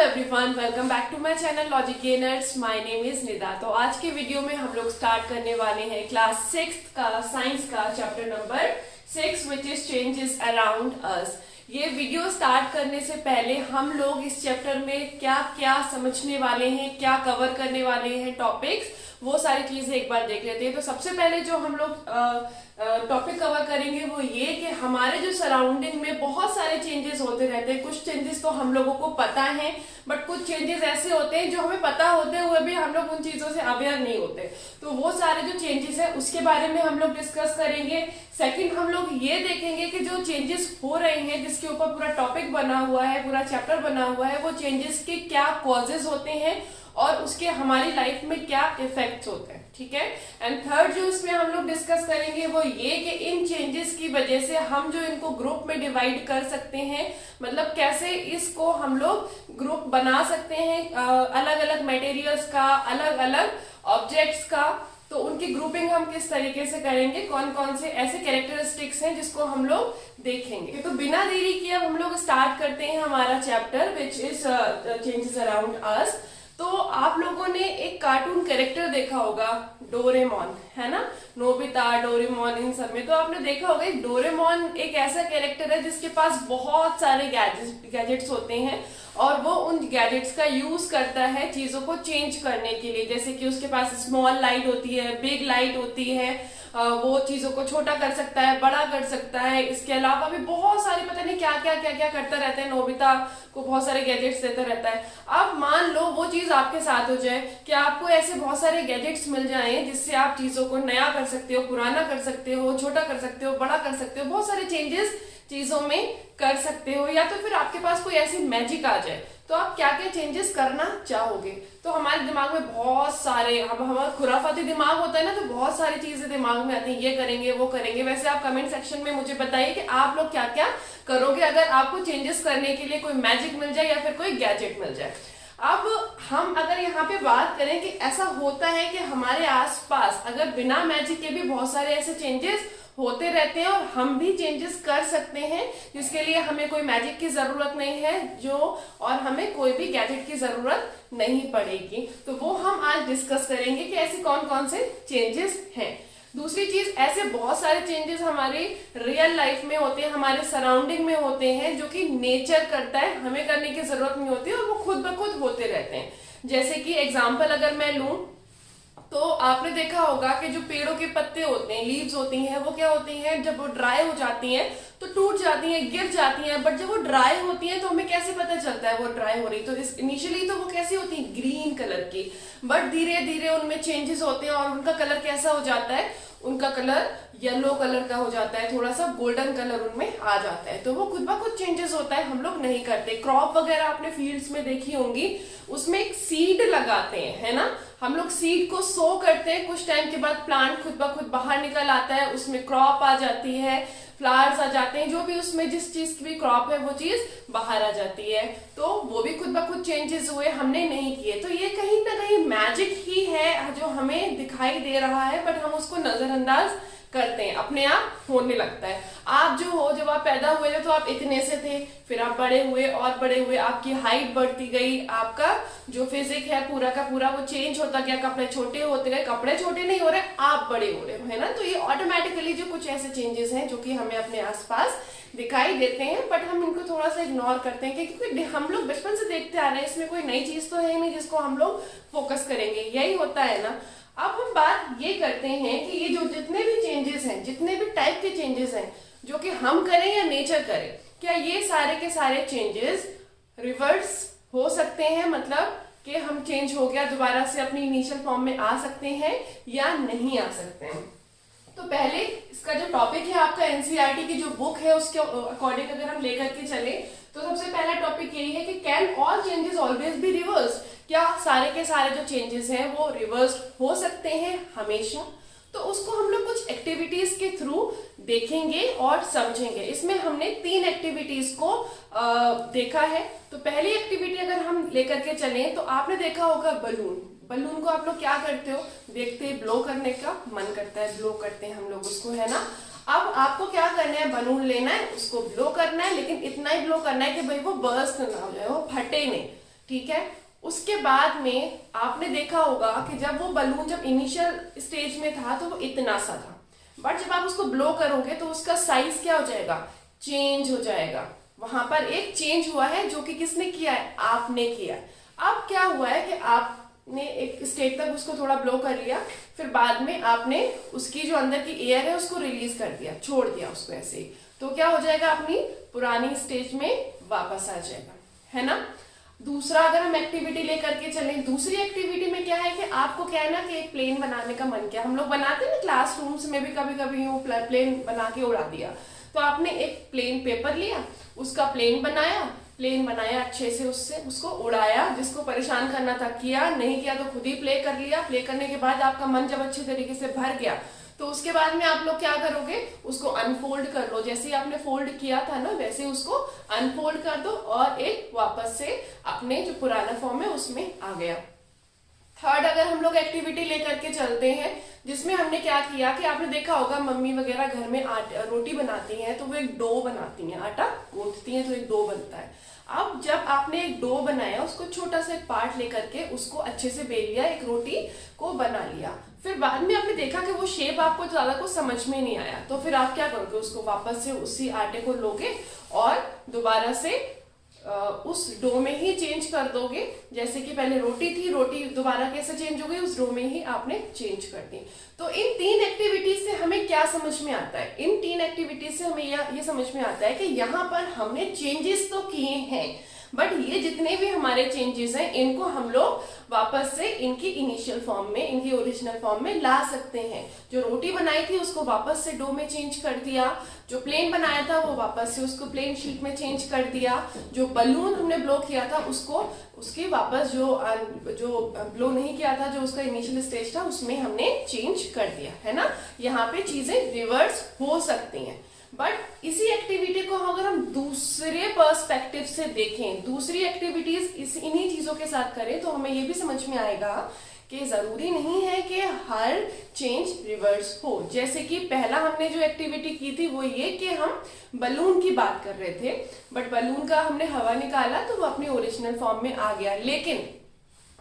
Everyone, welcome back to my channel logic gainers. My name is Nida. तो आज के video में हम लोग स्टार्ट करने वाले हैं क्लास 6 का साइंस का chapter number 6 which is changes around us. ये वीडियो स्टार्ट करने से पहले हम लोग इस चैप्टर में क्या क्या समझने वाले हैं, क्या कवर करने वाले हैं टॉपिक्स, वो सारी चीजें एक बार देख लेते हैं। तो सबसे पहले जो हम लोग टॉपिक कवर करेंगे वो ये कि हमारे जो सराउंडिंग में बहुत सारे चेंजेस होते रहते हैं। कुछ चेंजेस तो हम लोगों को पता है, बट कुछ चेंजेस ऐसे होते हैं जो हमें पता होते हुए भी हम लोग उन चीजों से अवेयर नहीं होते। तो वो सारे जो चेंजेस है उसके बारे में हम लोग डिस्कस करेंगे। सेकंड, हम लोग ये देखेंगे कि जो चेंजेस हो रहे हैं, जिसके ऊपर पूरा टॉपिक बना हुआ है, पूरा चैप्टर बना हुआ है, वो चेंजेस के क्या कॉजेज होते हैं और उसके हमारी लाइफ में क्या इफेक्ट्स होते हैं। ठीक है। एंड थर्ड जो इसमें हम लोग डिस्कस करेंगे वो ये कि इन चेंजेस की वजह से हम जो इनको ग्रुप में डिवाइड कर सकते हैं, मतलब कैसे इसको हम लोग ग्रुप बना सकते हैं अलग अलग मटेरियल्स का, अलग अलग ऑब्जेक्ट्स का। तो उनकी ग्रुपिंग हम किस तरीके से करेंगे, कौन कौन से ऐसे कैरेक्टरिस्टिक्स हैं जिसको हम लोग देखेंगे। तो बिना देरी किए अब हम लोग स्टार्ट करते हैं हमारा chapter which is changes around us. तो आप लोगों ने एक कार्टून कैरेक्टर देखा होगा, डोरेमोन, है ना। नोबिता, डोरेमोन, इन सब में तो आपने देखा होगा एक डोरेमोन एक ऐसा कैरेक्टर है जिसके पास बहुत सारे गैजेट्स होते हैं और वो उन गैजेट्स का यूज करता है चीजों को चेंज करने के लिए। जैसे कि उसके पास स्मॉल लाइट होती है, बिग लाइट होती है, वो चीजों को छोटा कर सकता है, बड़ा कर सकता है। इसके अलावा भी बहुत सारे पता नहीं क्या क्या क्या क्या करता रहता है, नोबिता को बहुत सारे गैजेट्स देता रहता है। अब मान लो वो चीज आपके साथ हो जाए कि आपको ऐसे बहुत सारे गैजेट्स मिल जाएं जिससे आप चीजों को नया कर सकते हो, पुराना कर सकते हो, छोटा कर सकते हो, बड़ा कर सकते हो, बहुत सारे चेंजेस चीजों में कर सकते हो। या तो फिर आपके पास कोई ऐसी मैजिक आ जाए तो आप क्या क्या चेंजेस करना चाहोगे। तो हमारे दिमाग में बहुत सारे, हमारा खुराफाती दिमाग होता है ना, तो बहुत सारी चीजें दिमाग में आती हैं, ये करेंगे वो करेंगे। वैसे आप कमेंट सेक्शन में मुझे बताइए कि आप लोग क्या क्या करोगे अगर आपको चेंजेस करने के लिए कोई मैजिक मिल जाए या फिर कोई गैजेट मिल जाए। अब हम अगर यहाँ पे बात करें कि ऐसा होता है कि हमारे आसपास अगर बिना मैजिक के भी बहुत सारे ऐसे चेंजेस होते रहते हैं और हम भी चेंजेस कर सकते हैं, जिसके लिए हमें कोई मैजिक की जरूरत नहीं है और हमें कोई भी गैजेट की जरूरत नहीं पड़ेगी। तो वो हम आज डिस्कस करेंगे कि ऐसे कौन कौन से चेंजेस हैं। दूसरी चीज, ऐसे बहुत सारे चेंजेस हमारी रियल लाइफ में होते हैं, हमारे सराउंडिंग में होते हैं, जो कि नेचर करता है, हमें करने की जरूरत नहीं होती और वो खुद ब खुद होते रहते हैं। जैसे कि एग्जाम्पल अगर मैं लूं तो आपने देखा होगा कि जो पेड़ों के पत्ते होते हैं, लीव्स होती हैं, वो क्या होती हैं, जब वो ड्राई हो जाती हैं तो टूट जाती हैं, गिर जाती हैं। बट जब वो ड्राई होती हैं तो हमें कैसे पता चलता है वो ड्राई हो रही। तो इनिशियली तो वो कैसी होती है, ग्रीन कलर की, बट धीरे धीरे उनमें चेंजेस होते हैं और उनका कलर कैसा हो जाता है, उनका कलर येलो कलर का हो जाता है, थोड़ा सा गोल्डन कलर उनमें आ जाता है। तो वो खुद ब खुद चेंजेस होता है, हम लोग नहीं करते। क्रॉप वगैरह आपने फील्ड्स में देखी होंगी, उसमें एक सीड लगाते हैं, है ना। हम लोग सीड को सो करते हैं, कुछ टाइम के बाद प्लांट खुद ब खुद बाहर निकल आता है, उसमें क्रॉप आ जाती है, फ्लावर्स आ जाते हैं, जो भी उसमें जिस चीज की भी क्रॉप है वो चीज बाहर आ जाती है। तो वो भी खुद ब खुद चेंजेस हुए, हमने नहीं किए। तो ये कहीं ना कहीं मैजिक ही है जो हमें दिखाई दे रहा है, बट हम उसको नजरअंदाज करते हैं, अपने आप होने लगता है। आप जो हो, जब आप पैदा हुए थे तो आप इतने से थे, फिर आप बड़े हुए और बड़े हुए, आपकी हाइट बढ़ती गई, आपका जो फिजिक है पूरा का पूरा वो चेंज होता गया, कपड़े छोटे होते गए, कपड़े छोटे नहीं हो रहे, आप बड़े हो रहे हो, है ना। तो ये ऑटोमेटिकली जो कुछ ऐसे चेंजेस हैं जो कि हमें अपने आसपास दिखाई देते हैं, बट हम इनको थोड़ा सा इग्नोर करते हैं क्योंकि हम लोग बचपन से देखते आ रहे हैं, इसमें कोई नई चीज तो है नहीं जिसको हम लोग फोकस करेंगे, यही होता है ना। अब हम बात ये करते हैं कि ये जो जितने भी चेंजेस हैं, जितने भी टाइप के चेंजेस हैं, जो कि हम करें या नेचर करे, क्या ये सारे के सारे चेंजेस रिवर्स हो सकते हैं, मतलब कि हम चेंज हो गया दोबारा से अपनी इनिशियल फॉर्म में आ सकते हैं या नहीं आ सकते हैं। तो पहले इसका जो टॉपिक है आपका एनसीईआरटी की जो बुक है उसके अकॉर्डिंग अगर हम लेकर के चले तो सबसे पहला टॉपिक यही है कि can all changes always be reverse. क्या सारे के सारे जो चेंजेस हैं वो रिवर्स हो सकते हैं हमेशा। तो उसको हम लोग कुछ एक्टिविटीज के थ्रू देखेंगे और समझेंगे। इसमें हमने 3 एक्टिविटीज को देखा है। तो पहली एक्टिविटी अगर हम लेकर के चलें तो आपने देखा होगा बलून। बलून को आप लोग क्या करते हो, देखते ब्लो करने का मन करता है, ब्लो करते हैं हम लोग उसको, है ना। अब आपको क्या करना है, बलून लेना है, उसको ब्लो करना है, लेकिन इतना ही ब्लो करना है कि भाई वो बर्स्ट ना हो जाए, वो फटे नहीं, ठीक है। उसके बाद में आपने देखा होगा कि जब वो बलून जब इनिशियल स्टेज में था तो वो इतना सा था, बट जब आप उसको ब्लो करोगे तो उसका साइज क्या हो जाएगा, चेंज हो जाएगा। वहां पर एक चेंज हुआ है जो कि किसने किया है, आपने किया है। अब क्या हुआ है कि आपने एक स्टेज तक उसको थोड़ा ब्लो कर लिया, फिर बाद में आपने उसकी जो अंदर की एयर है उसको रिलीज कर दिया, छोड़ दिया उसको ऐसे ही, तो क्या हो जाएगा, अपनी पुरानी स्टेज में वापस आ जाएगा, है ना। दूसरा अगर हम एक्टिविटी लेकर के चलें, दूसरी एक्टिविटी में क्या है कि आपको क्या है ना कि एक प्लेन बनाने का मन किया, हम लोग बनाते हैं ना क्लासरूम्स में भी कभी कभी यूं प्लेन बना के उड़ा दिया, तो आपने एक प्लेन पेपर लिया, उसका प्लेन बनाया अच्छे से, उससे उसको उड़ाया, जिसको परेशान करना था किया, नहीं किया तो खुद ही प्ले कर लिया। प्ले करने के बाद आपका मन जब अच्छे तरीके से भर गया तो उसके बाद में आप लोग क्या करोगे, उसको अनफोल्ड कर लो, जैसे ही आपने फोल्ड किया था ना वैसे उसको अनफोल्ड कर दो और एक वापस से अपने जो पुराना फॉर्म है उसमें आ गया। थर्ड अगर हम लोग एक्टिविटी लेकर के चलते हैं, जिसमें हमने क्या किया कि आपने देखा होगा मम्मी वगैरह घर में रोटी बनाती हैं तो वो एक डो बनाती हैं, आटा गूंथती हैं तो एक डो बनता है। अब जब आपने एक डो बनाया, उसको छोटा सा एक पार्ट लेकर के उसको अच्छे से बेल लिया, एक रोटी को बना लिया, फिर बाद में आपने देखा कि वो शेप आपको ज्यादा कुछ समझ में नहीं आया, तो फिर आप क्या करोगे, उसको वापस से उसी आटे को लोगे और दोबारा से उस डो में ही चेंज कर दोगे। जैसे कि पहले रोटी थी, रोटी दोबारा कैसे चेंज हो गई, उस डो में ही आपने चेंज कर दी। तो इन 3 एक्टिविटीज से हमें क्या समझ में आता है, इन 3 एक्टिविटीज से हमें ये समझ में आता है कि यहाँ पर हमने चेंजेस तो किए हैं, बट ये जितने भी हमारे चेंजेस हैं इनको हम लोग वापस से इनकी इनिशियल फॉर्म में, इनकी ओरिजिनल फॉर्म में ला सकते हैं। जो रोटी बनाई थी उसको वापस से डो में चेंज कर दिया, जो प्लेन बनाया था वो वापस से उसको प्लेन शीट में चेंज कर दिया, जो बलून हमने ब्लो किया था उसको उसकी वापस जो ब्लो नहीं किया था, जो उसका इनिशियल स्टेज था उसमें हमने चेंज कर दिया, है ना। यहाँ पे चीजें रिवर्स हो सकती हैं, बट इसी एक्टिविटी को अगर हम दूसरे पर्सपेक्टिव से देखें, दूसरी एक्टिविटीज इन्हीं चीजों के साथ करें तो हमें ये भी समझ में आएगा कि जरूरी नहीं है कि हर चेंज रिवर्स हो। जैसे कि पहला हमने जो एक्टिविटी की थी वो ये कि हम बलून की बात कर रहे थे, बट बलून का हमने हवा निकाला तो वो अपनी ओरिजिनल फॉर्म में आ गया। लेकिन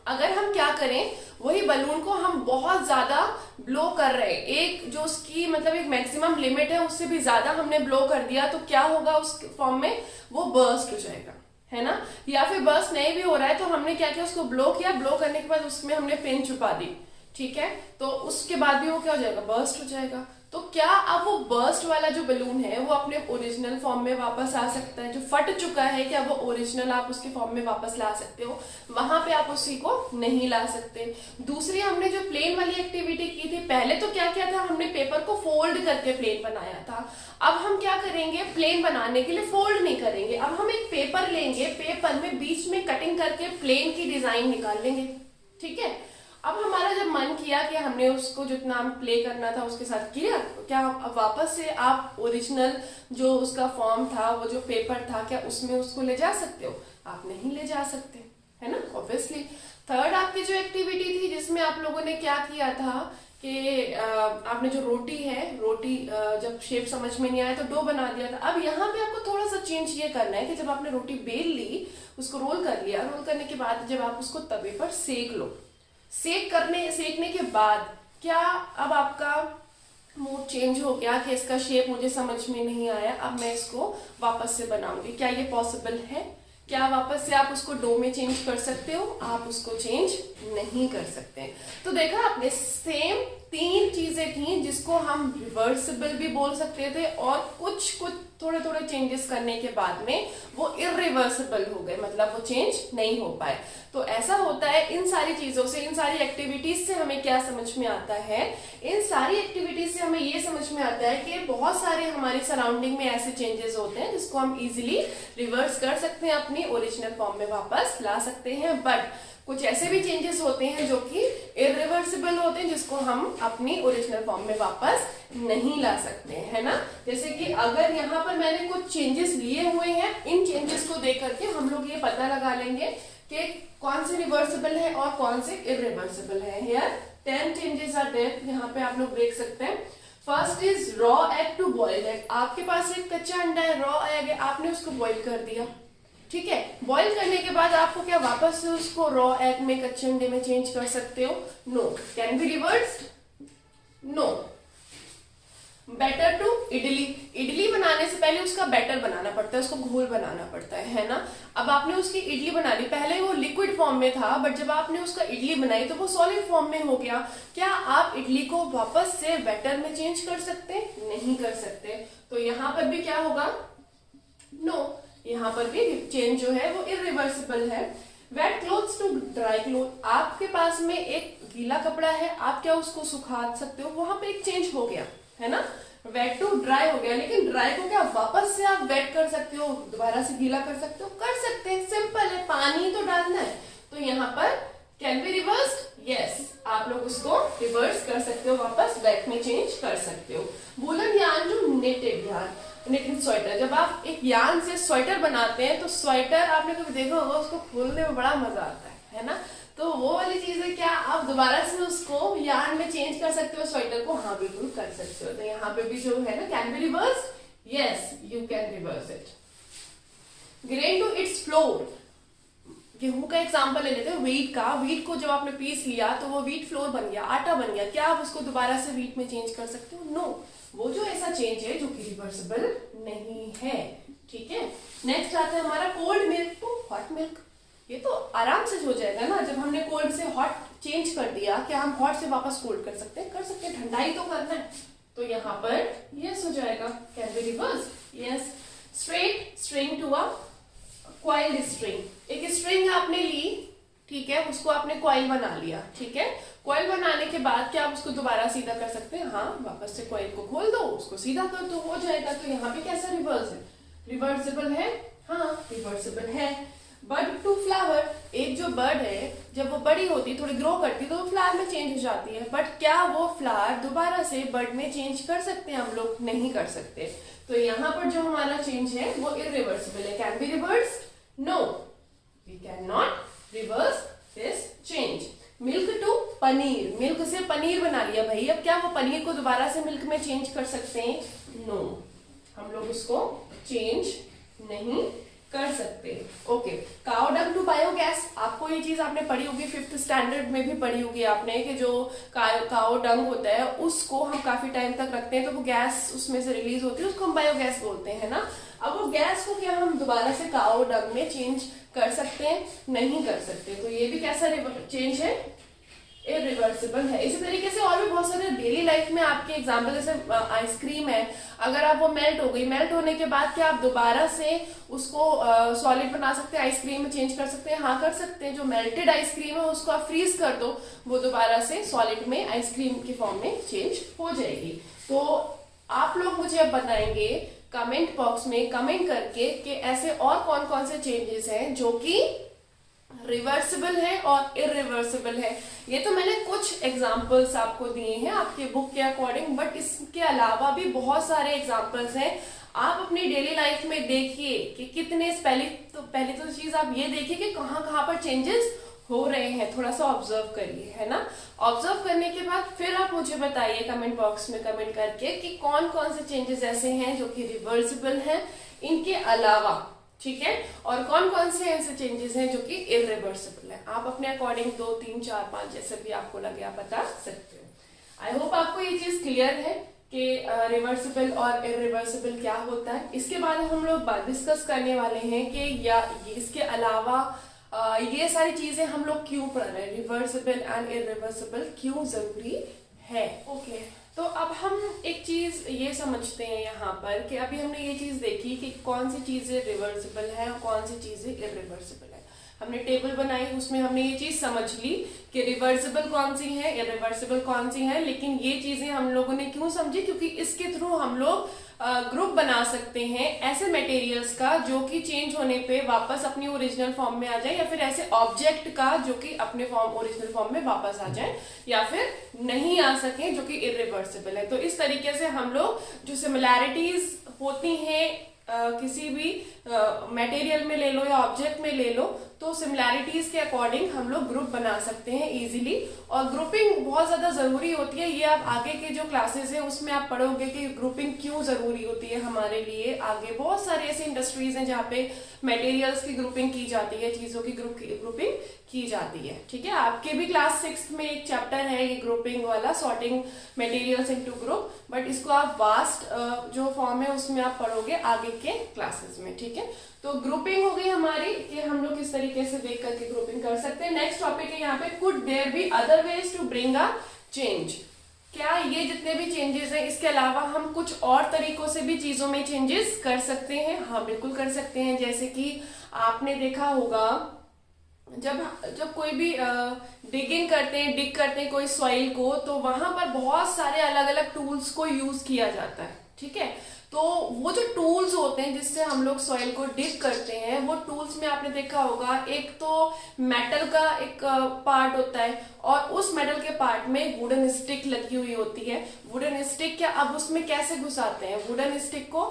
अगर हम क्या करें, वही बलून को हम बहुत ज्यादा ब्लो कर रहे हैं, एक जो उसकी मतलब एक मैक्सिमम लिमिट है उससे भी ज्यादा हमने ब्लो कर दिया, तो क्या होगा उस फॉर्म में, वो बर्स्ट हो जाएगा, है ना। या फिर बर्स्ट नहीं भी हो रहा है तो हमने क्या किया, उसको ब्लो किया, ब्लो करने के बाद उसमें हमने पेन छुपा दी, ठीक है, तो उसके बाद भी वो क्या हो जाएगा, बर्स्ट हो जाएगा। तो क्या अब वो बर्स्ट वाला जो बलून है वो अपने ओरिजिनल फॉर्म में वापस आ सकता है, जो फट चुका है क्या वो ओरिजिनल आप उसके फॉर्म में वापस ला सकते हो, वहां पे आप उसी को नहीं ला सकते। दूसरी हमने जो प्लेन वाली एक्टिविटी की थी, पहले तो क्या किया था, हमने पेपर को फोल्ड करके प्लेन बनाया था। अब हम क्या करेंगे, प्लेन बनाने के लिए फोल्ड नहीं करेंगे, अब हम एक पेपर लेंगे, पेपर में बीच में कटिंग करके प्लेन की डिजाइन निकाल लेंगे, ठीक है। अब हमारा जब मन किया कि हमने उसको जितना हम प्ले करना था उसके साथ किया, क्या अब वापस से आप ओरिजिनल जो उसका फॉर्म था, वो जो पेपर था, क्या उसमें उसको ले जा सकते हो, आप नहीं ले जा सकते, है ना, ऑब्वियसली। थर्ड आपकी जो एक्टिविटी थी जिसमें आप लोगों ने क्या किया था कि आपने जो रोटी है, रोटी जब शेप समझ में नहीं आया तो डो बना दिया था। अब यहाँ पे आपको थोड़ा सा चेंज ये करना है कि जब आपने रोटी बेल ली, उसको रोल कर लिया, रोल करने के बाद जब आप उसको तवे पर सेक लो, सेकने के बाद क्या अब आपका मूड चेंज हो गया कि इसका शेप मुझे समझ में नहीं आया, अब मैं इसको वापस से बनाऊंगी, क्या ये पॉसिबल है? क्या वापस से आप उसको डो में चेंज कर सकते हो? आप उसको चेंज नहीं कर सकते। तो देखा आपने, सेम 3 चीजें थी जिसको हम रिवर्सिबल भी बोल सकते थे और कुछ थोड़े थोड़े चेंजेस करने के बाद में वो इरिवर्सिबल हो गए, मतलब वो चेंज नहीं हो पाए। तो ऐसा होता है इन सारी चीजों से, इन सारी एक्टिविटीज से हमें क्या समझ में आता है, इन सारी एक्टिविटीज से हमें ये समझ में आता है कि बहुत सारे हमारे सराउंडिंग में ऐसे चेंजेस होते हैं जिसको हम इजीली रिवर्स कर सकते हैं, अपनी ओरिजिनल फॉर्म में वापस ला सकते हैं। बट कुछ ऐसे भी चेंजेस होते हैं जो कि इरिवर्सिबल होते हैं, जिसको हम अपनी ओरिजिनल फॉर्म में वापस नहीं ला सकते, है ना। जैसे कि अगर यहाँ पर मैंने कुछ चेंजेस लिए हुए हैं, इन चेंजेस को देख करके हम लोग ये पता लगा लेंगे कि कौन से रिवर्सिबल है और कौन से इरिवर्सिबल है। हियर 10 चेंजेस आर देयर, यहाँ पे आप लोग देख सकते हैं। First is raw egg to boiled egg. आपके पास एक कच्चा अंडा है, रॉ एग है, आपने उसको बॉइल कर दिया, ठीक है। बॉईल करने के बाद आपको क्या वापस से उसको रॉ एग में, कच्चे अंडे में चेंज कर सकते हो? No. Can be reversed? No. Batter to idli, idli बनाने से पहले उसका बैटर बनाना पड़ता है, उसको घोल बनाना पड़ता है ना। अब आपने उसकी इडली बना ली, पहले वो लिक्विड फॉर्म में था, बट जब आपने उसका इडली बनाई तो वो सॉलिड फॉर्म में हो गया। क्या आप इडली को वापस से बैटर में चेंज कर सकते हैं? नहीं कर सकते। तो यहाँ पर भी क्या होगा? नो। यहाँ पर भी चेंज जो है वो इरिवर्सिबल है। Wet clothes to dry cloth, आपके पास में एक गीला कपड़ा है, आप क्या उसको सुखा सकते हो? वहां पे एक चेंज हो गया है ना, वेट टू ड्राई हो गया। लेकिन ड्राई को क्या वापस से आप वेट कर सकते हो, दोबारा से गीला कर सकते हो? कर सकते हैं, सिंपल है, पानी तो डालना है। तो यहाँ पर कैन बी रिवर्स्ड? यस, आप लोग उसको रिवर्स कर सकते हो, वापस वेट में चेंज कर सकते हो। Woollen yarn to knitted yarn, knitted sweater, जब आप एक यार्न से स्वेटर बनाते हैं तो स्वेटर आपने कभी देखा होगा, उसको खोलने में बड़ा मजा आता है ना। तो वो वाली चीज है, क्या आप दोबारा से उसको यार्न में चेंज कर सकते हो स्वेटर को? हाँ, बिल्कुल कर सकते हो। तो यहाँ पे भी जो है ना, can be reverse? Yes, you can reverse it. Grain to its flour, गेहूं का एग्जांपल ले लेते हैं, व्हीट का। व्हीट को जब आपने पीस लिया तो वो व्हीट फ्लोर बन गया, आटा बन गया। क्या आप उसको दोबारा से व्हीट में चेंज कर सकते हो? नो। वो जो ऐसा चेंज है जो कि रिवर्सिबल नहीं है, ठीक है। नेक्स्ट आता है हमारा cold milk to hot milk. ये तो आराम से हो जाएगा ना, जब हमने कोल्ड से हॉट चेंज कर दिया, क्या हम हॉट से वापस कोल्ड कर सकते हैं? कर सकते हैं, ठंडाई तो करना है। तो यहाँ पर यस हो जाएगा, can be reverse? Yes. Straight string to a coiled string, एक स्ट्रिंग आपने ली, ठीक है, उसको आपने क्वाइल बना लिया, ठीक है। क्वाइल बनाने के बाद क्या आप उसको दोबारा सीधा कर सकते हैं? हाँ, वापस से क्वाइल को खोल दो, उसको सीधा कर दो, हो जाएगा। तो यहाँ पे कैसा रिवर्स है? रिवर्सिबल है, हाँ रिवर्सिबल है। बर्ड टू फ्लावर, एक जो बर्ड है जब वो बड़ी होती, थोड़ी ग्रो करती, तो वो फ्लावर में चेंज हो जाती है, बट क्या वो फ्लावर दोबारा से बर्ड में चेंज कर सकते हैं हम लोग? नहीं कर सकते। तो यहाँ पर जो हमारा चेंज है वो इरिवर्सिबल है। Can be reversed? No, we can not reverse this change. Milk to paneer, milk से पनीर बना लिया भाई, अब क्या वो पनीर को दोबारा से मिल्क में चेंज कर सकते हैं? नो, हम लोग उसको चेंज नहीं कर सकते। Okay. Cow dung to biogas, आपको ये चीज आपने पढ़ी होगी, 5th स्टैंडर्ड में भी पढ़ी होगी आपने, कि जो काउ डंग होता है उसको हम काफी टाइम तक रखते हैं तो वो गैस उसमें से रिलीज होती है, उसको हम बायोगैस बोलते हैं ना। अब वो गैस को क्या हम दोबारा से काउ डंग में चेंज कर सकते हैं? नहीं कर सकते। तो ये भी कैसा चेंज है? इरिवर्सिबल है। इसी तरीके से और भी बहुत सारे डेली लाइफ में आपके एग्जाम्पल, जैसे आइसक्रीम है, अगर आप वो मेल्ट हो गई, मेल्ट होने के बाद क्या आप दोबारा से उसको सॉलिड बना सकते हैं, आइसक्रीम में चेंज कर सकते हैं? हाँ, कर सकते हैं। जो मेल्टेड आइसक्रीम है उसको आप फ्रीज कर दो, वो दोबारा से सॉलिड में आइसक्रीम के फॉर्म में चेंज हो जाएगी। तो आप लोग मुझे अब बताएंगे कमेंट बॉक्स में कमेंट करके कि ऐसे और कौन कौन से चेंजेस हैं जो कि रिवर्सिबल है और इरिवर्सिबल है। ये तो मैंने कुछ एग्जांपल्स आपको दिए हैं आपके बुक के अकॉर्डिंग, बट इसके अलावा भी बहुत सारे एग्जांपल्स हैं। आप अपनी डेली लाइफ में देखिए कि कितने, पहले तो चीज आप ये देखिए कि कहाँ कहाँ पर चेंजेस हो रहे हैं, थोड़ा सा ऑब्जर्व करिए, है ना। ऑब्जर्व करने के बाद फिर आप मुझे बताइए कमेंट बॉक्स में कमेंट करके कि कौन कौन से चेंजेस ऐसे हैं जो कि रिवर्सिबल हैं इनके अलावा, ठीक है, और कौन कौन से ऐसे चेंजेस हैं जो कि इरिवर्सिबल है। आप अपने अकॉर्डिंग 2, 3, 4, 5 जैसे भी आपको लगे आप बता सकते हो। आई होप आपको ये चीज क्लियर है कि रिवर्सिबल और इरिवर्सिबल क्या होता है। इसके बाद हम लोग डिस्कस करने वाले हैं कि या इसके अलावा ये सारी चीजें हम लोग क्यों पढ़ रहे हैं, रिवर्सिबल एंड इरिवर्सिबल क्यों जरूरी है। ओके, तो अब हम एक चीज ये समझते हैं यहाँ पर कि अभी हमने ये चीज देखी कि कौन सी चीजें रिवर्सिबल है और कौन सी चीजें इरिवर्सिबल है। हमने टेबल बनाई, उसमें हमने ये चीज समझ ली कि रिवर्सिबल कौन सी है, इरिवर्सिबल कौन सी है। लेकिन ये चीजें हम लोगों ने क्यों समझी? क्योंकि इसके थ्रू हम लोग ग्रुप बना सकते हैं ऐसे मटेरियल्स का जो कि चेंज होने पे वापस अपनी ओरिजिनल फॉर्म में आ जाए, या फिर ऐसे ऑब्जेक्ट का जो कि अपने ओरिजिनल फॉर्म में वापस आ जाए, या फिर नहीं आ सके जो कि इरिवर्सिबल है। तो इस तरीके से हम लोग जो सिमिलैरिटीज होती हैं किसी भी मटेरियल में ले लो या ऑब्जेक्ट में ले लो, तो तो सिमिलैरिटीज के अकॉर्डिंग हम लोग ग्रुप बना सकते हैं इजीली। और ग्रुपिंग बहुत ज्यादा जरूरी होती है, ये आप आगे के जो क्लासेस है उसमें आप पढ़ोगे कि ग्रुपिंग क्यों जरूरी होती है हमारे लिए। आगे बहुत सारे ऐसे इंडस्ट्रीज हैं जहाँ पे मटेरियल्स की ग्रुपिंग की जाती है, चीजों की ग्रुपिंग की जाती है। ठीक है, आपके भी क्लास 6 में एक चैप्टर है ये ग्रुपिंग वाला, sorting materials into group, but इसको आप वास्ट जो फॉर्म है उसमें आप पढ़ोगे आगे के क्लासेस में। ठीक है, तो ग्रुपिंग हो गई हमारी कि हम लोग किस तरीके से देख करके ग्रुपिंग कर सकते हैं। नेक्स्ट टॉपिक है यहाँ पे, could there be other ways to bring a change. क्या ये जितने भी चेंजेस हैं इसके अलावा हम कुछ और तरीकों से भी चीजों में चेंजेस कर सकते हैं? हाँ, बिल्कुल कर सकते हैं। जैसे कि आपने देखा होगा जब कोई भी डिग करते हैं कोई सॉइल को, तो वहां पर बहुत सारे अलग अलग टूल्स को यूज किया जाता है। ठीक है, तो वो जो टूल्स होते हैं जिससे हम लोग सॉइल को डिग करते हैं, वो टूल्स में आपने देखा होगा एक तो मेटल का एक पार्ट होता है और उस मेटल के पार्ट में वुडन स्टिक लगी हुई होती है। वुडन स्टिक क्या, अब उसमें कैसे घुसाते हैं? वुडन स्टिक को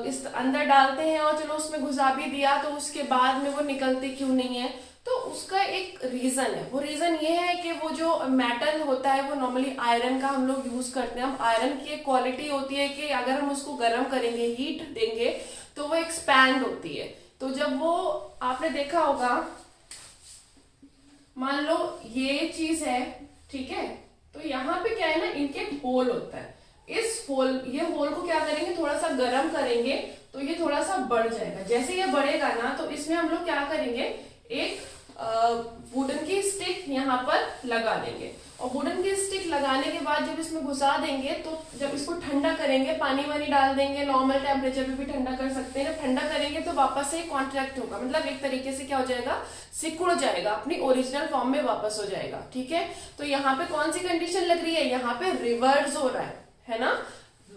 इस अंदर डालते हैं और चलो उसमें घुसा भी दिया, तो उसके बाद में वो निकलती क्यों नहीं है? तो उसका एक रीजन है। वो रीजन ये है कि वो जो मेटल होता है वो नॉर्मली आयरन का हम लोग यूज करते हैं। हम आयरन की एक क्वालिटी होती है कि अगर हम उसको गर्म करेंगे, हीट देंगे, तो वो एक्सपैंड होती है। तो जब वो आपने देखा होगा, मान लो ये चीज है, ठीक है, तो यहाँ पे क्या है ना, इनके होल होता है। ये होल को क्या करेंगे, थोड़ा सा गर्म करेंगे तो ये थोड़ा सा बढ़ जाएगा। जैसे ये बढ़ेगा ना, तो इसमें हम लोग क्या करेंगे, एक वुडन की स्टिक यहाँ पर लगा देंगे। और वुडन की स्टिक लगाने के बाद जब इसमें घुसा देंगे, तो जब इसको ठंडा करेंगे, पानी वानी डाल देंगे, नॉर्मल टेम्परेचर पे भी ठंडा कर सकते हैं। ठंडा करेंगे तो वापस से कॉन्ट्रैक्ट होगा, मतलब एक तरीके से क्या हो जाएगा, सिकुड़ जाएगा, अपनी ओरिजिनल फॉर्म में वापस हो जाएगा। ठीक है, तो यहाँ पे कौन सी कंडीशन लग रही है, यहाँ पे रिवर्स हो रहा है ना,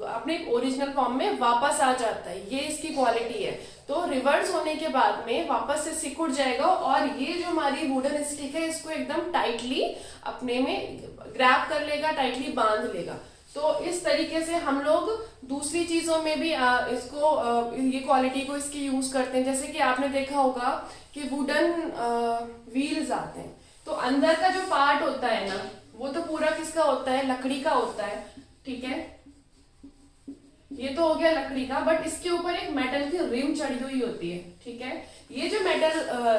अपने ओरिजिनल फॉर्म में वापस आ जाता है। ये इसकी क्वालिटी है। तो रिवर्स होने के बाद में वापस से सिकुड़ जाएगा और ये जो हमारी वुडन स्टिक है इसको एकदम टाइटली अपने में ग्रैब कर लेगा, टाइटली बांध लेगा। तो इस तरीके से हम लोग दूसरी चीजों में भी ये क्वालिटी को इसकी यूज करते हैं। जैसे कि आपने देखा होगा कि वुडन व्हील्स आते हैं, तो अंदर का जो पार्ट होता है ना, वो तो पूरा किसका होता है, लकड़ी का होता है। ठीक है, ये तो हो गया लकड़ी का, बट इसके ऊपर एक मेटल की रिम चढ़ी हुई होती है। ठीक है, ये जो मेटल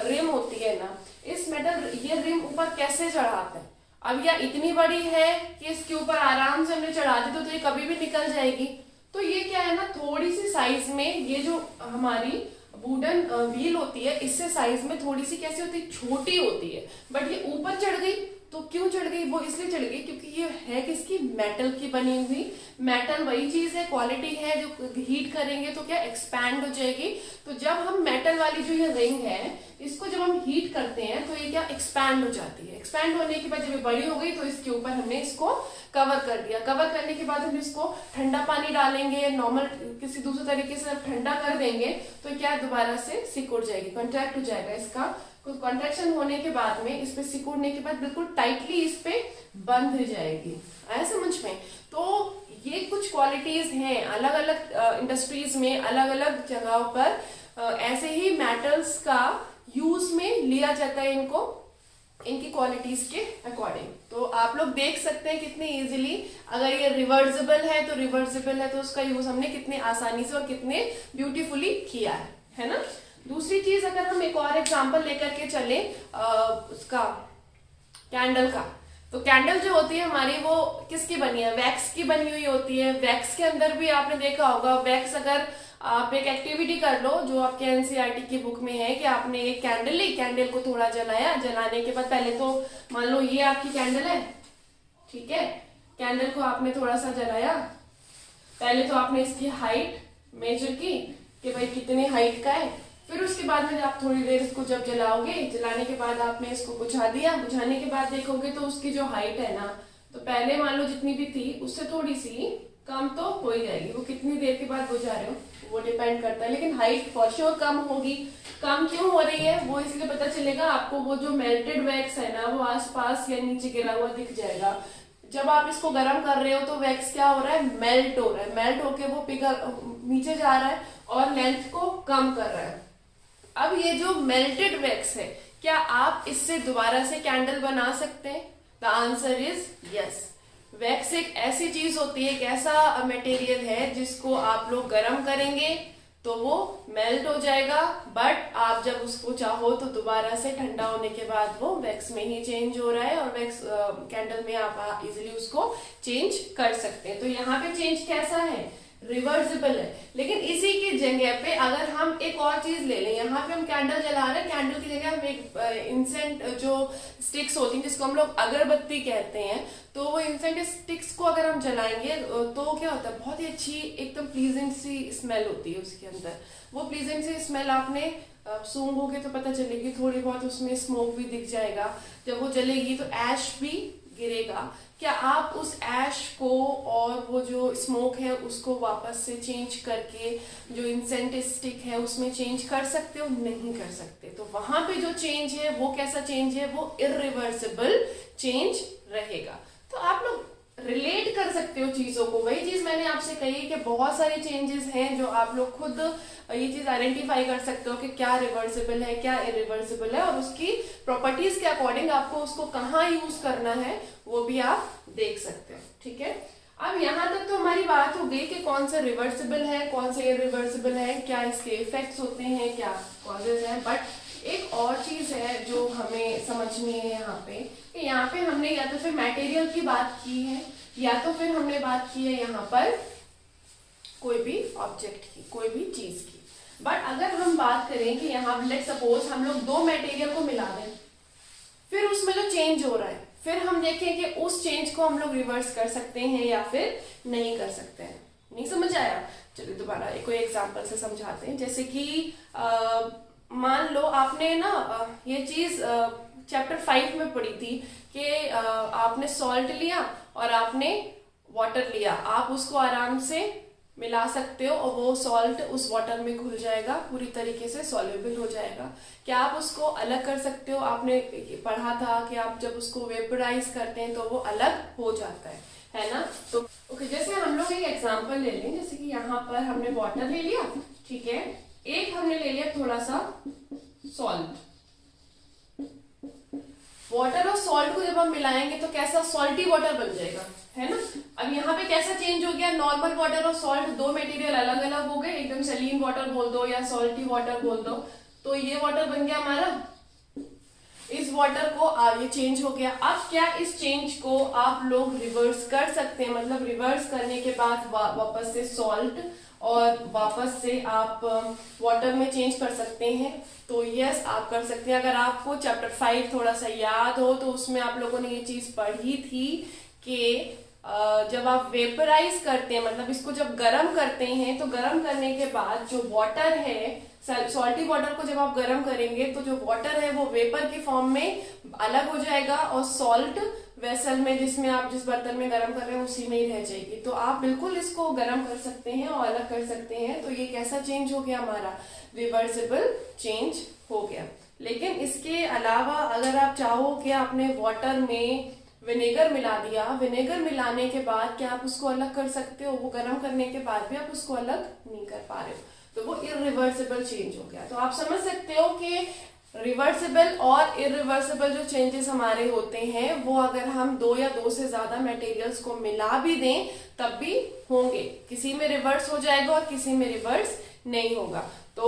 रिम होती है ना, ये रिम ऊपर कैसे चढ़ाते हैं? अब यह इतनी बड़ी है कि इसके ऊपर आराम से हमने चढ़ा दी तो ये कभी भी निकल जाएगी। तो ये क्या है ना, थोड़ी सी साइज में, ये जो हमारी वुडन व्हील होती है इससे साइज में थोड़ी सी कैसी होती है, छोटी होती है, बट ये ऊपर चढ़ गई। तो क्यों चढ़ गई, वो इसलिए चढ़ गई क्योंकि ये है किसकी, मेटल की बनी हुई। मेटल वही चीज है, क्वालिटी है, जो हीट करेंगे तो क्या एक्सपैंड हो जाएगी। तो जब हम मेटल वाली जो ये रिंग है, इसको जब हम हीट करते हैं तो ये क्या एक्सपैंड हो जाती है। एक्सपैंड होने के बाद जब ये बड़ी हो गई तो इसके ऊपर हमने इसको कवर कर दिया। कवर करने के बाद हम इसको ठंडा पानी डालेंगे, नॉर्मल किसी दूसरे तरीके से ठंडा कर देंगे, तो क्या दोबारा से सिकुड़ जाएगी, कॉन्ट्रैक्ट हो जाएगा। इसका कॉन्ट्रैक्शन होने के बाद में, इस पे सिकुड़ने के बाद बिल्कुल टाइटली इस पे बंध जाएगी। आया समझ में? तो ये कुछ क्वालिटीज हैं अलग अलग इंडस्ट्रीज में, अलग अलग जगहों पर ऐसे ही मेटल्स का यूज में लिया जाता है इनको, इनकी क्वालिटीज के अकॉर्डिंग। तो आप लोग देख सकते हैं कितने इजीली, अगर ये रिवर्सिबल है तो उसका यूज हमने कितने आसानी से और कितने ब्यूटीफुली किया है ना। दूसरी चीज, अगर हम एक और एग्जांपल लेकर के चले उसका कैंडल का, तो कैंडल जो होती है हमारी वो किसकी बनी है, वैक्स की बनी हुई होती है। वैक्स के अंदर भी आपने देखा होगा, वैक्स अगर आप एक एक्टिविटी कर लो जो आपके एनसीईआरटी की बुक में है कि आपने एक कैंडल ली, कैंडल को थोड़ा जलाया, जलाने के बाद पहले तो मान लो ये आपकी कैंडल है, ठीक है, कैंडल को आपने थोड़ा सा जलाया, पहले तो आपने इसकी हाइट मेजर की कि भाई कितने हाइट का है। फिर उसके बाद में आप थोड़ी देर इसको जब जलाओगे, जलाने के बाद आपने इसको बुझा दिया, बुझाने के बाद देखोगे तो उसकी जो हाइट है ना, तो पहले मान लो जितनी भी थी उससे थोड़ी सी कम तो हो ही जाएगी। वो कितनी देर के बाद बुझा रहे हो वो डिपेंड करता है, लेकिन हाइट फॉर श्योर कम होगी। कम क्यों हो रही है वो इसलिए पता चलेगा आपको, वो जो मेल्टेड वैक्स है ना वो आसपास या नीचे गिरा हुआ दिख जाएगा। जब आप इसको गर्म कर रहे हो तो वैक्स क्या हो रहा है, मेल्ट हो रहा है, मेल्ट होके वो पिघल नीचे जा रहा है और लेंथ को कम कर रहा है। अब ये जो मेल्टेड वैक्स है, क्या आप इससे दोबारा से कैंडल बना सकते हैं? The answer is yes. Wax एक ऐसी चीज होती है, एक ऐसा मटेरियल है जिसको आप लोग गर्म करेंगे तो वो मेल्ट हो जाएगा, बट आप जब उसको चाहो तो दोबारा से ठंडा होने के बाद वो वैक्स में ही चेंज हो रहा है, और वैक्स कैंडल में आप इजीली उसको चेंज कर सकते हैं। तो यहाँ पे चेंज कैसा है? रिवर्सिबल है। लेकिन इसी की जगह पे अगर हम एक और चीज ले लें, यहाँ पे हम कैंडल जला रहे हैं, कैंडल की जगह हम एक इंसेंट जो स्टिक्स होती हैं जिसको हम लोग अगरबत्ती कहते हैं, तो वो इंसेंट स्टिक्स को अगर हम जलाएंगे तो क्या होता है, बहुत ही अच्छी एकदम प्लीजेंट सी स्मेल होती है उसके अंदर। वो प्लीजेंट सी स्मेल आपने सूंघोगे तो पता चलेगी, थोड़ी बहुत उसमें स्मोक भी दिख जाएगा। जब वो जलेगी तो ऐश भी गिरेगा। क्या आप उस ऐश को और वो जो स्मोक है उसको वापस से चेंज करके जो इंसेंट स्टिक है उसमें चेंज कर सकते हो? नहीं कर सकते। तो वहां पे जो चेंज है वो कैसा चेंज है? वो इरिवर्सिबल चेंज रहेगा। तो आप लोग रिलेट कर सकते हो चीजों को। वही चीज मैंने आपसे कही कि बहुत सारे चेंजेस हैं जो आप लोग खुद ये चीज आइडेंटिफाई कर सकते हो कि क्या रिवर्सिबल है, क्या इरिवर्सिबल है, और उसकी प्रॉपर्टीज के अकॉर्डिंग आपको उसको कहाँ यूज करना है वो भी आप देख सकते हो। ठीक है, अब यहाँ तक तो हमारी बात हो गई कि कौन सा रिवर्सिबल है, कौन सा इरिवर्सिबल है, क्या इसके इफेक्ट्स होते हैं, क्या कॉजेज हैं। बट एक और चीज है जो हमें समझनी है यहाँ पे, कि यहाँ पे हमने या तो फिर मटेरियल की बात की है या तो फिर हमने बात की है यहाँ पर कोई भी ऑब्जेक्ट की, कोई भी चीज की। बट अगर हम बात करें कि यहाँ लेट सपोज हम लोग दो मटेरियल को मिला दें, फिर उसमें जो चेंज हो रहा है, फिर हम देखें कि उस चेंज को हम लोग रिवर्स कर सकते हैं या फिर नहीं कर सकते हैं। नहीं समझ आया? चलिए दोबारा एक कोई एग्जांपल से समझाते हैं। जैसे कि मान लो आपने ना ये चीज चैप्टर 5 में पढ़ी थी कि आपने सॉल्ट लिया और आपने वाटर लिया, आप उसको आराम से मिला सकते हो और वो सॉल्ट उस वाटर में घुल जाएगा, पूरी तरीके से सॉल्युबल हो जाएगा। क्या आप उसको अलग कर सकते हो? आपने पढ़ा था कि आप जब उसको वेपराइज करते हैं तो वो अलग हो जाता है ना। तो ओके, जैसे हम लोग एक एग्जांपल ले लें, जैसे कि यहाँ पर हमने वाटर ले लिया, ठीक है, एक हमने ले लिया थोड़ा सा सॉल्ट। वाटर और सॉल्ट को जब हम मिलाएंगे तो कैसा सॉल्टी वाटर बन जाएगा, है ना। अब यहाँ पे कैसा चेंज हो गया? नॉर्मल वाटर और सॉल्ट दो मटेरियल अलग अलग हो गए, एकदम सलीन वाटर बोल दो या सॉल्टी वाटर बोल दो, तो ये वाटर बन गया हमारा। इस वाटर को ये चेंज हो गया। अब क्या इस चेंज को आप लोग रिवर्स कर सकते हैं? मतलब रिवर्स करने के बाद वापस से सॉल्ट और वापस से आप वाटर में चेंज कर सकते हैं? तो यस, आप कर सकते हैं। अगर आपको चैप्टर 5 थोड़ा सा याद हो तो उसमें आप लोगों ने ये चीज पढ़ी थी कि जब आप वेपराइज करते हैं, मतलब इसको जब गर्म करते हैं, तो गर्म करने के बाद जो वाटर है, सॉल्टी वाटर को जब आप गर्म करेंगे तो जो वाटर है वो वेपर के फॉर्म में अलग हो जाएगा और सॉल्ट वेसल में, जिसमें आप जिस बर्तन में गर्म कर रहे हैं उसी में ही रह जाएगी। तो आप बिल्कुल इसको गर्म कर सकते हैं और अलग कर सकते हैं। तो ये कैसा चेंज हो गया हमारा? रिवर्सिबल चेंज हो गया। लेकिन इसके अलावा अगर आप चाहो कि आपने वाटर में विनेगर मिला दिया, विनेगर मिलाने के बाद क्या आप उसको अलग कर सकते हो? वो गर्म करने के बाद भी आप उसको अलग नहीं कर पा रहे हो, तो वो इरिवर्सिबल चेंज हो गया। तो आप समझ सकते हो कि रिवर्सिबल और इरिवर्सिबल जो चेंजेस हमारे होते हैं वो अगर हम दो या दो से ज्यादा मटेरियल्स को मिला भी दें तब भी होंगे। किसी में रिवर्स हो जाएगा और किसी में रिवर्स नहीं होगा। तो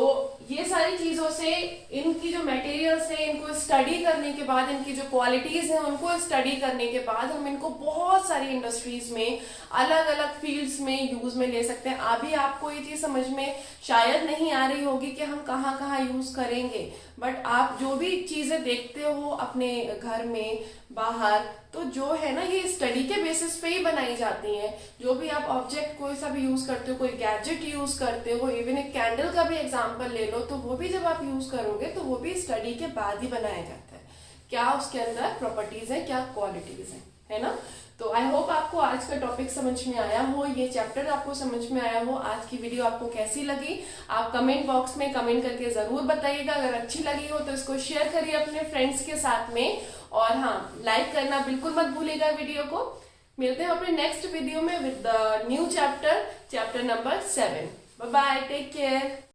ये सारी चीजों से, इनकी जो मटेरियल्स है इनको स्टडी करने के बाद, इनकी जो क्वालिटीज है उनको स्टडी करने के बाद हम इनको बहुत सारी इंडस्ट्रीज में, अलग अलग फील्ड्स में यूज में ले सकते हैं। अभी आपको ये चीज समझ में शायद नहीं आ रही होगी कि हम कहाँ कहाँ यूज करेंगे, बट आप जो भी चीजें देखते हो अपने घर में, बाहर, तो जो है ना ये स्टडी के बेसिस पे ही बनाई जाती हैं। जो भी आप ऑब्जेक्ट कोई सा भी यूज करते हो, कोई गैजेट यूज करते हो, इवन एक कैंडल का भी एग्जांपल ले लो, तो वो भी जब आप यूज करोगे तो वो भी स्टडी के बाद ही बनाया जाता है। क्या उसके अंदर प्रॉपर्टीज है, क्या क्वालिटीज है ना। तो आई होप आपको आज का टॉपिक समझ में आया हो, ये चैप्टर आपको समझ में आया हो। आज की वीडियो आपको कैसी लगी आप कमेंट बॉक्स में कमेंट करके जरूर बताइएगा। अगर अच्छी लगी हो तो इसको शेयर करिए अपने फ्रेंड्स के साथ में, और हाँ, लाइक करना बिल्कुल मत भूलिएगा वीडियो को। मिलते हैं अपने नेक्स्ट वीडियो में with the new chapter number 7। Bye bye, take care.